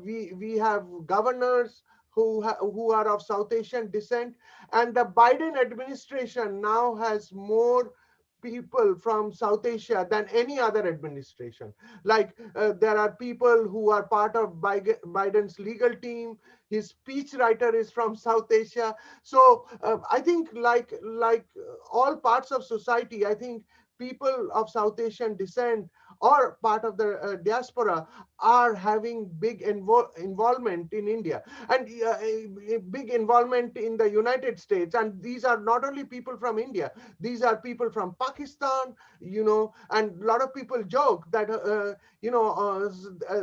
We have governors who are of South Asian descent, and the Biden administration now has more people from South Asia than any other administration. Like there are people who are part of Biden's legal team. His speechwriter is from South Asia. So I think like all parts of society, I think people of South Asian descent or part of the diaspora are having big involvement in India, and a big involvement in the United States. And these are not only people from India, these are people from Pakistan, and a lot of people joke that,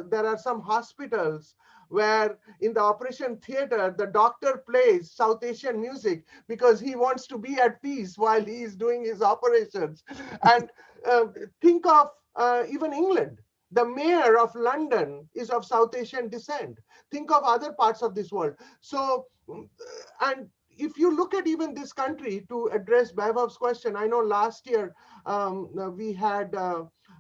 there are some hospitals where in the operation theater, the doctor plays South Asian music because he wants to be at peace while he is doing his operations. And think of even England. The mayor of London is of South Asian descent. Think of other parts of this world. So, and if you look at even this country, to address Vaibhav's question, I know last year we had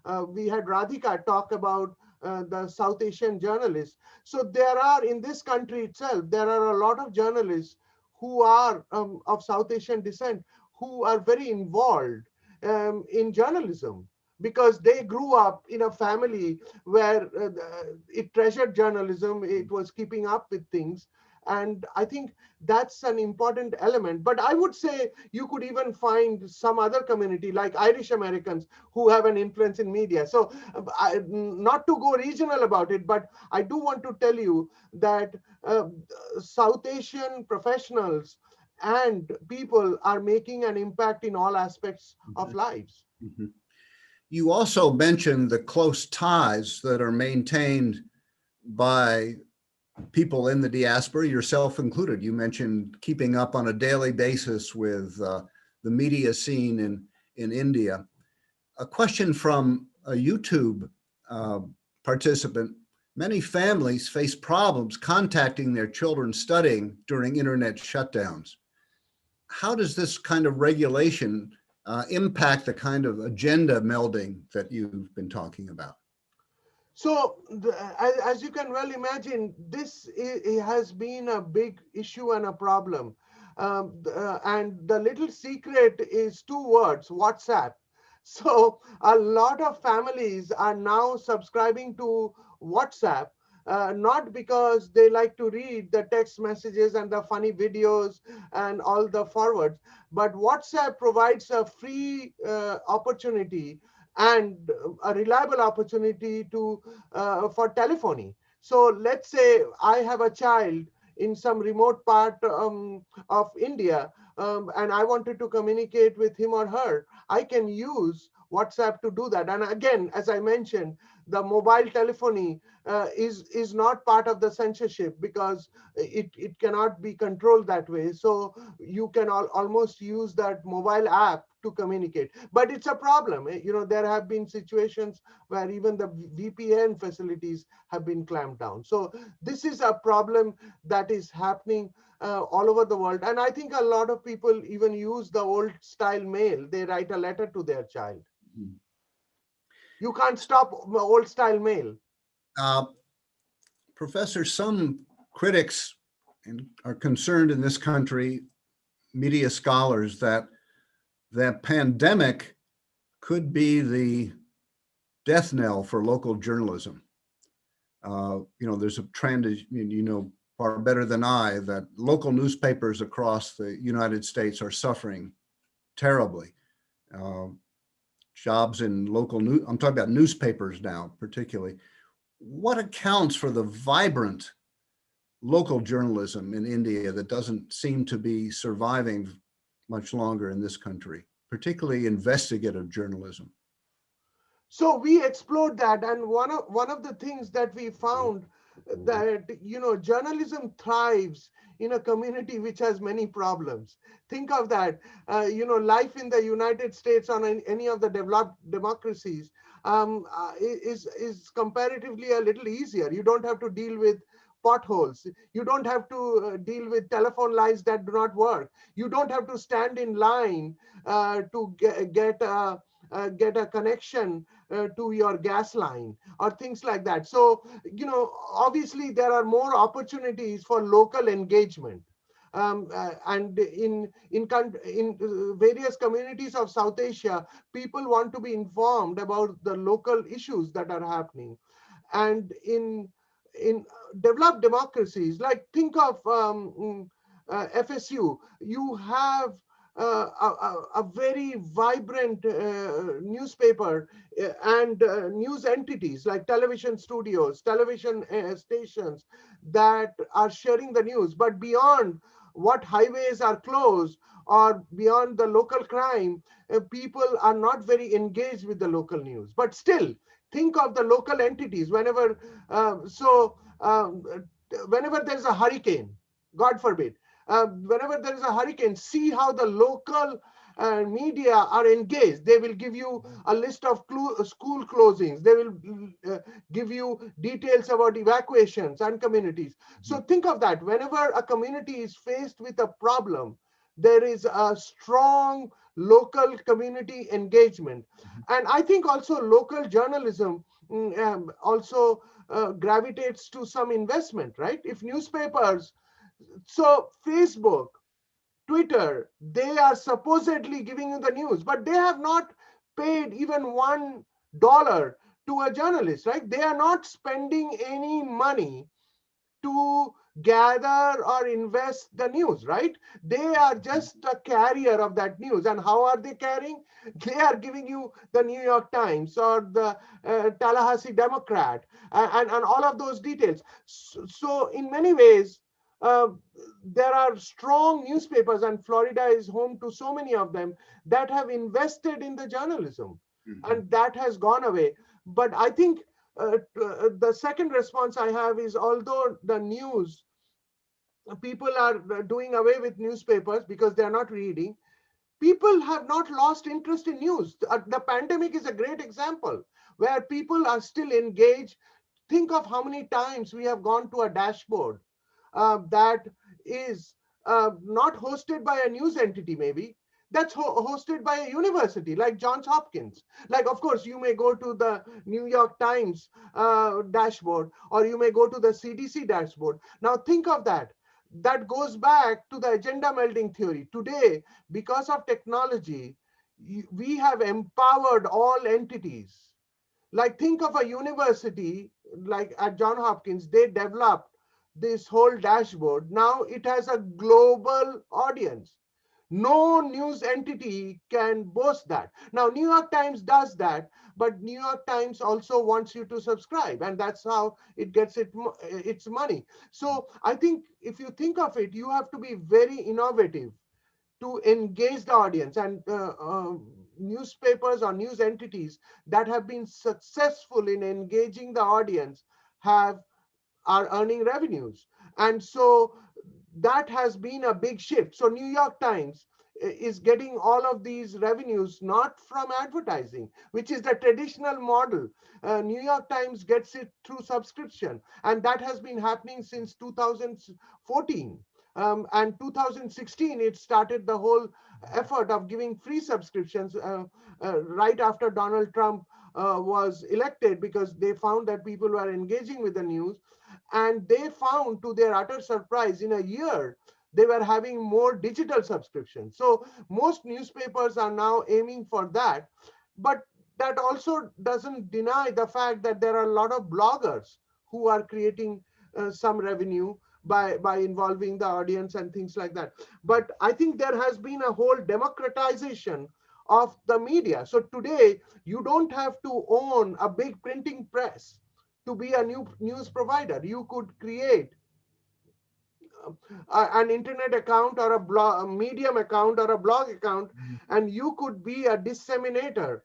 Radhika talk about the South Asian journalists. So there are, in this country itself, there are a lot of journalists who are of South Asian descent, who are very involved in journalism, because they grew up in a family where it treasured journalism, it was keeping up with things. And I think that's an important element. But I would say you could even find some other community like Irish Americans who have an influence in media. So not to go regional about it, but I do want to tell you that uh, South Asian professionals and people are making an impact in all aspects of lives. Mhm. You also mentioned the close ties that are maintained by people in the diaspora, yourself included. You mentioned keeping up on a daily basis with the media scene in India. A question from a YouTube uh, participant. Many families face problems contacting their children studying during internet shutdowns. How does this kind of regulation impact the kind of agenda melding that you've been talking about? So, as you can well imagine, this has been a big issue and a problem. And the little secret is two words: WhatsApp. So, a lot of families are now subscribing to WhatsApp, not because they like to read the text messages and the funny videos and all the forwards, but WhatsApp provides a free opportunity and a reliable opportunity to for telephony. So let's say I have a child in some remote part of India, and I wanted to communicate with him or her. I can use WhatsApp to do that. And again, as I mentioned, the mobile telephony is not part of the censorship, because it cannot be controlled that way. So you can almost use that mobile app to communicate. But it's a problem. There have been situations where even the VPN facilities have been clamped down. So this is a problem that is happening all over the world. And I think a lot of people even use the old style mail. They write a letter to their child. You can't stop old style mail. Uh, Professor, some critics are concerned in this country, media scholars, that the pandemic could be the death knell for local journalism. There's a trend, as you know far better than I, that local newspapers across the United States are suffering terribly. Uh, Jobs in local news, I'm talking about newspapers now, particularly. What accounts for the vibrant local journalism in India that doesn't seem to be surviving much longer in this country, particularly investigative journalism? So we explored that, and one of the things that we found, that journalism thrives in a community which has many problems. Think of that. Life in the United States, on any of the developed democracies, is comparatively a little easier. You don't have to deal with potholes. You don't have to deal with telephone lines that do not work. You don't have to stand in line to get a connection to your gas line or things like that. So, obviously there are more opportunities for local engagement. And in various communities of South Asia, people want to be informed about the local issues that are happening. And in developed democracies, like think of FSU, you have a very vibrant newspaper and news entities like television studios, television stations that are sharing the news. But beyond what highways are closed or beyond the local crime, people are not very engaged with the local news. But still, think of the local entities. Whenever there's a hurricane, God forbid, whenever there is a hurricane, see how the local media are engaged. They will give you a list of school closings. They will give you details about evacuations and communities. So think of that. Whenever a community is faced with a problem, there is a strong local community engagement. And I think also local journalism also gravitates to some investment, right? If newspapers, so Facebook, Twitter, they are supposedly giving you the news, but they have not paid even $1 to a journalist, right? They are not spending any money to gather or invest the news, right? They are just a carrier of that news. And how are they carrying? They are giving you the New York Times or the Tallahassee Democrat and all of those details. So in many ways, uh, there are strong newspapers, and Florida is home to so many of them that have invested in the journalism, and that has gone away. But I think the second response I have is, although the news, people are doing away with newspapers because they are not reading, people have not lost interest in news. The pandemic is a great example where people are still engaged. Think of how many times we have gone to a dashboard that is not hosted by a news entity, maybe that's hosted by a university like Johns Hopkins. Like, of course, you may go to the New York Times dashboard, or you may go to the CDC dashboard. Now think of that. That goes back to the agenda melding theory. Today, because of technology, we have empowered all entities. Like, think of a university like at John Hopkins. They developed this whole dashboard. Now it has a global audience. No news entity can boast that. Now New York Times does that, but New York Times also wants you to subscribe, and that's how it gets its money. So I think if you think of it, you have to be very innovative to engage the audience. And newspapers or news entities that have been successful in engaging the audience have are earning revenues. And so that has been a big shift. So New York Times is getting all of these revenues not from advertising, which is the traditional model. New York Times gets it through subscription, and that has been happening since 2014. And 2016, it started the whole effort of giving free subscriptions right after Donald Trump was elected, because they found that people were engaging with the news. And they found, to their utter surprise, in a year, they were having more digital subscriptions. So most newspapers are now aiming for that. But that also doesn't deny the fact that there are a lot of bloggers who are creating some revenue by involving the audience and things like that. But I think there has been a whole democratization of the media. So today, you don't have to own a big printing press to be a new news provider. You could create an internet account or a blog, a Medium account or a blog account, and you could be a disseminator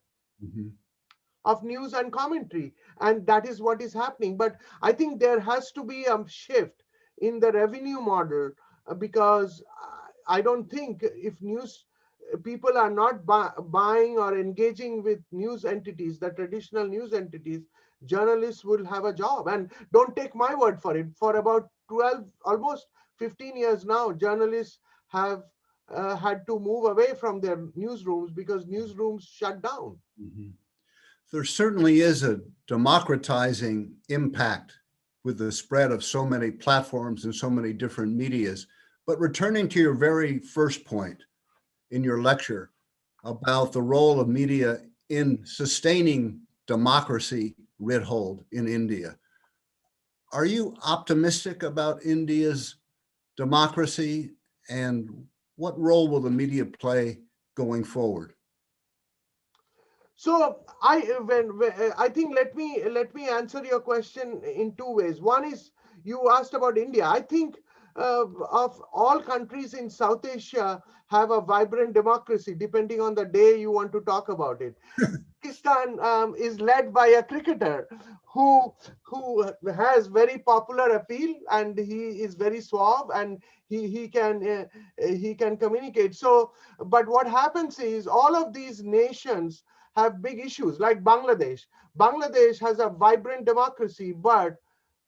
of news and commentary. And that is what is happening. But I think there has to be a shift in the revenue model, because I don't think, if news people are not buying or engaging with news entities, the traditional news entities, journalists will have a job. And don't take my word for it. For about 12, almost 15 years now, journalists have had to move away from their newsrooms because newsrooms shut down. There certainly is a democratizing impact with the spread of so many platforms and so many different medias. But returning to your very first point in your lecture about the role of media in sustaining democracy writ hold in India, are you optimistic about India's democracy, and what role will the media play going forward? So I think, let me answer your question in two ways. One is, you asked about India. I think of all countries in South Asia have a vibrant democracy, depending on the day you want to talk about it. Pakistan is led by a cricketer who has very popular appeal, and he is very suave, and he can communicate. So, but what happens is all of these nations have big issues, like Bangladesh. Bangladesh has a vibrant democracy, but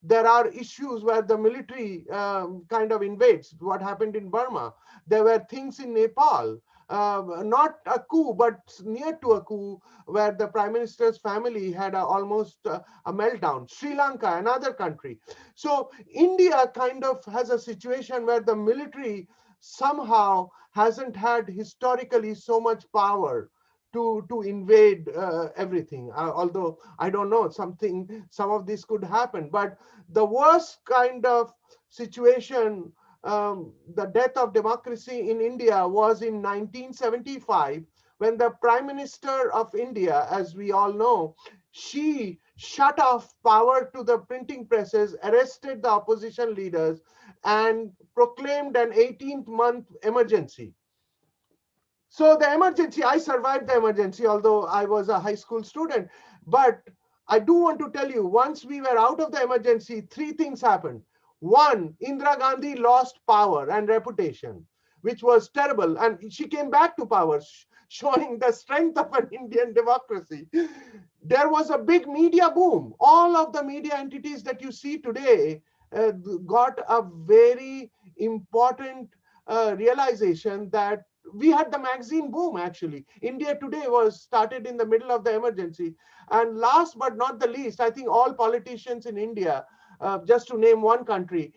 there are issues where the military kind of invades. What happened in Burma? There were things in Nepal, not a coup, but near to a coup, where the prime minister's family had almost a meltdown. Sri Lanka, another country. So India kind of has a situation where the military somehow hasn't had historically so much power to invade everything. Although I don't know, some of this could happen, but the worst kind of situation, the death of democracy in India was in 1975, when the Prime Minister of India, as we all know, she shut off power to the printing presses, arrested the opposition leaders, and proclaimed an 18-month emergency. So the emergency, I survived the emergency, although I was a high school student. But I do want to tell you, once we were out of the emergency, three things happened. One, Indira Gandhi lost power and reputation, which was terrible. And she came back to power, showing the strength of an Indian democracy. There was a big media boom. All of the media entities that you see today got a very important realization that we had the magazine boom. Actually, India Today was started in the middle of the emergency. And last but not the least, I think all politicians in India, just to name one country,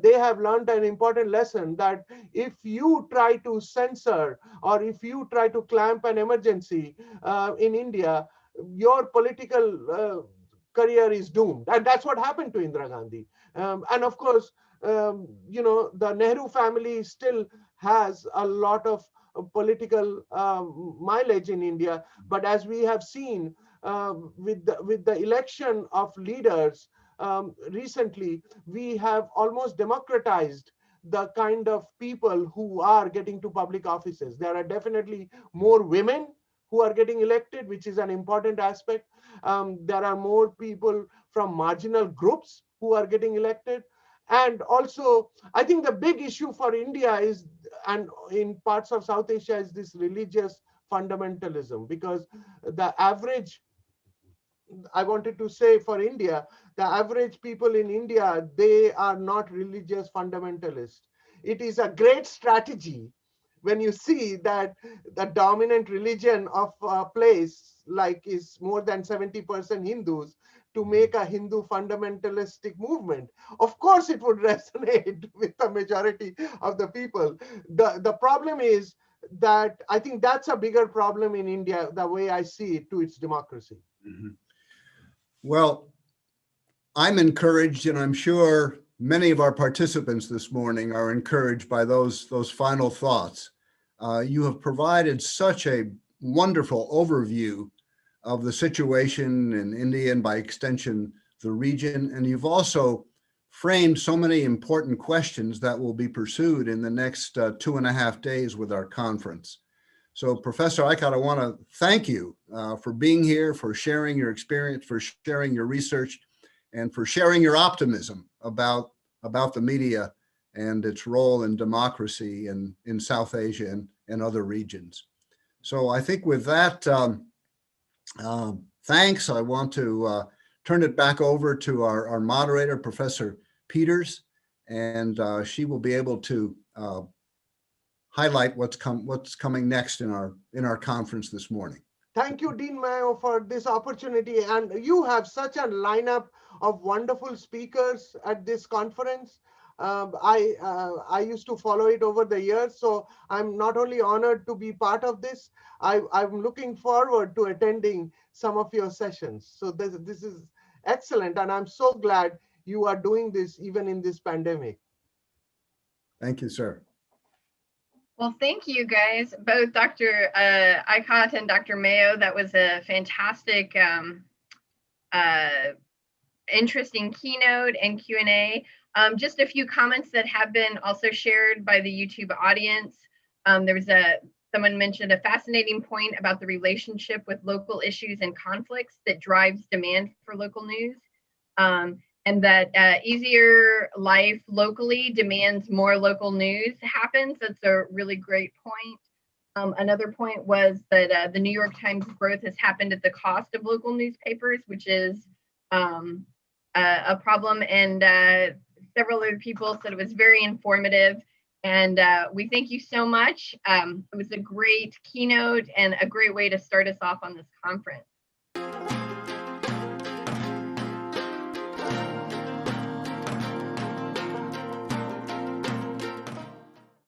they have learned an important lesson that if you try to censor or if you try to clamp an emergency in India, your political career is doomed. And that's what happened to Indira Gandhi. And of course, the Nehru family still has a lot of political mileage in India. But as we have seen with the election of leaders recently, we have almost democratized the kind of people who are getting to public offices. There are definitely more women who are getting elected, which is an important aspect. There are more people from marginal groups who are getting elected. And also, I think the big issue for India is, and in parts of South Asia, is this religious fundamentalism, because the average, I wanted to say for India, the average people in India, they are not religious fundamentalists. It is a great strategy when you see that the dominant religion of a place like is more than 70% Hindus, to make a Hindu fundamentalistic movement. Of course, it would resonate with the majority of the people. The problem is that I think that's a bigger problem in India, the way I see it, to its democracy. Mhm. Well, I'm encouraged, and I'm sure many of our participants this morning are encouraged by those final thoughts. You have provided such a wonderful overview of the situation in India and by extension, the region. And you've also framed so many important questions that will be pursued in the next 2.5 days with our conference. So Professor Eichhardt, I want to thank you for being here, for sharing your experience, for sharing your research, and for sharing your optimism about the media and its role in democracy in South Asia and other regions. So I think with that, thanks. I want to turn it back over to our moderator, Professor Peters, and she will be able to highlight what's coming next in our conference this morning. Thank you, Dean Mayo, for this opportunity. And you have such a lineup of wonderful speakers at this conference. I used to follow it over the years, so I'm not only honored to be part of this, I'm looking forward to attending some of your sessions. So this is excellent, and I'm so glad you are doing this even in this pandemic. Thank you, sir. Well, thank you guys, both Dr. Eichhardt and Dr. Mayo. That was a fantastic, interesting keynote and Q&A. Just a few comments that have been also shared by the YouTube audience. There was Someone mentioned a fascinating point about the relationship with local issues and conflicts that drives demand for local news. And that easier life locally demands more local news happens. That's a really great point. Another point was that the New York Times growth has happened at the cost of local newspapers, which is a problem. And several other people said it was very informative. And we thank you so much. It was a great keynote and a great way to start us off on this conference.